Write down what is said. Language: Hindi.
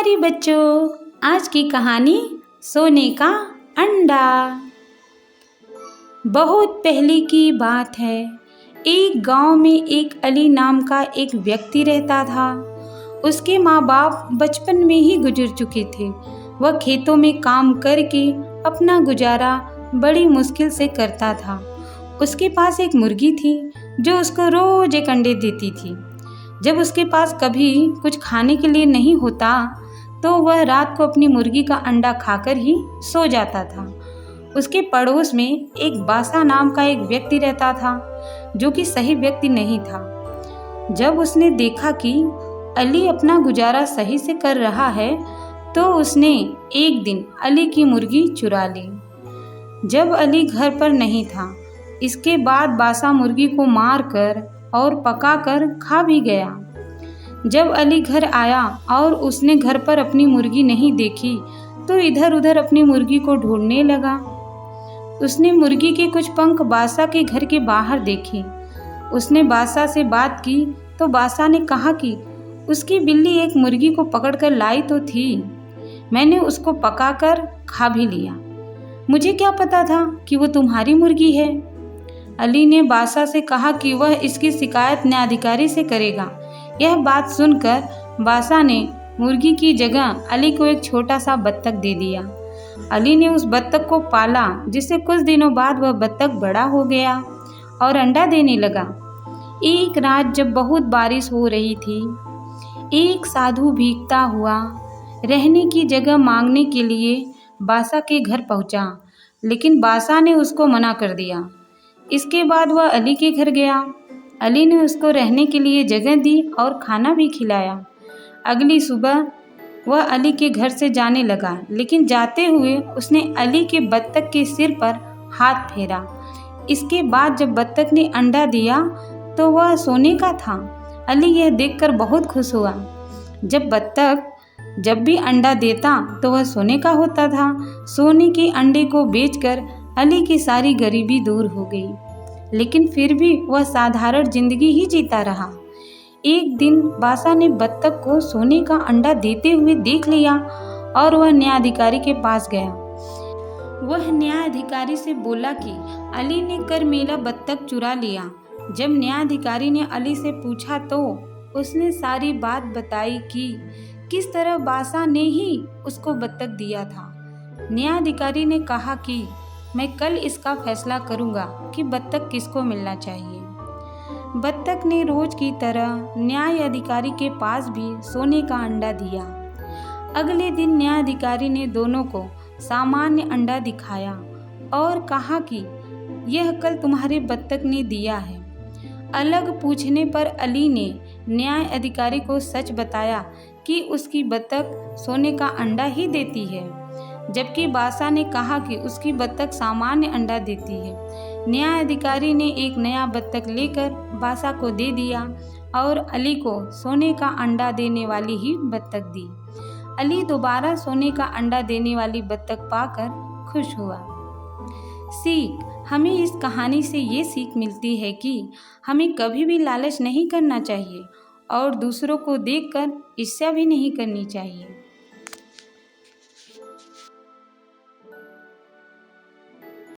प्यारे बच्चों, आज की कहानी सोने का अंडा। बहुत पहले की बात है। एक गांव में एक अली नाम का एक व्यक्ति रहता था। उसके माँ बाप बचपन में ही गुजर चुके थे। वह खेतों में काम करके अपना गुजारा बड़ी मुश्किल से करता था। उसके पास एक मुर्गी थी जो उसको रोज एक अंडे देती थी। जब उसके पास कभी कुछ खाने के लिए नहीं होता तो वह रात को अपनी मुर्गी का अंडा खाकर ही सो जाता था। उसके पड़ोस में एक बासा नाम का एक व्यक्ति रहता था जो कि सही व्यक्ति नहीं था। जब उसने देखा कि अली अपना गुजारा सही से कर रहा है तो उसने एक दिन अली की मुर्गी चुरा ली। जब अली घर पर नहीं था, इसके बाद बासा मुर्गी को मारकर और पकाकर खा भी गया। जब अली घर आया और उसने घर पर अपनी मुर्गी नहीं देखी तो इधर उधर अपनी मुर्गी को ढूंढने लगा। उसने मुर्गी के कुछ पंख बासा के घर के बाहर देखे। उसने बासा से बात की तो बासा ने कहा कि उसकी बिल्ली एक मुर्गी को पकड़कर लाई तो थी, मैंने उसको पकाकर खा भी लिया। मुझे क्या पता था कि वो तुम्हारी मुर्गी है। अली ने बासा से कहा कि वह इसकी शिकायत न्यायाधिकारी से करेगा। यह बात सुनकर बासा ने मुर्गी की जगह अली को एक छोटा सा बत्तख दे दिया। अली ने उस बत्तख को पाला, जिससे कुछ दिनों बाद वह बत्तख बड़ा हो गया और अंडा देने लगा। एक रात जब बहुत बारिश हो रही थी, एक साधु भीगता हुआ रहने की जगह मांगने के लिए बासा के घर पहुंचा, लेकिन बासा ने उसको मना कर दिया। इसके बाद वह अली के घर गया। अली ने उसको रहने के लिए जगह दी और खाना भी खिलाया। अगली सुबह वह अली के घर से जाने लगा, लेकिन जाते हुए उसने अली के बत्तख के सिर पर हाथ फेरा। इसके बाद जब बत्तख ने अंडा दिया तो वह सोने का था। अली यह देखकर बहुत खुश हुआ। जब बत्तख जब भी अंडा देता तो वह सोने का होता था। सोने के अंडे को बेचकर अली की सारी गरीबी दूर हो गई, लेकिन फिर भी वह साधारण जिंदगी ही जीता रहा। एक दिन बासा ने बत्तख को सोने का अंडा देते हुए देख लिया और वह न्यायाधिकारी के पास गया। वह न्यायाधिकारी से बोला कि अली ने कर मेरा बत्तख चुरा लिया। जब न्यायाधिकारी ने अली से पूछा तो उसने सारी बात बताई कि किस तरह बासा ने ही उसको बत्तख दिया था। न्यायाधिकारी ने कहा कि मैं कल इसका फैसला करूंगा कि बत्तख किसको मिलना चाहिए। बत्तख ने रोज की तरह न्याय अधिकारी के पास भी सोने का अंडा दिया। अगले दिन न्यायाधिकारी ने दोनों को सामान्य अंडा दिखाया और कहा कि यह कल तुम्हारे बत्तख ने दिया है। अलग पूछने पर अली ने न्याय अधिकारी को सच बताया कि उसकी बत्तख सोने का अंडा ही देती है, जबकि बासा ने कहा कि उसकी बत्तख सामान्य अंडा देती है। न्यायाधिकारी ने एक नया बत्तख लेकर बासा को दे दिया और अली को सोने का अंडा देने वाली ही बत्तख दी। अली दोबारा सोने का अंडा देने वाली बत्तख पाकर खुश हुआ। सीख, हमें इस कहानी से ये सीख मिलती है कि हमें कभी भी लालच नहीं करना चाहिए और दूसरों को देखकर ईर्ष्या भी नहीं करनी चाहिए।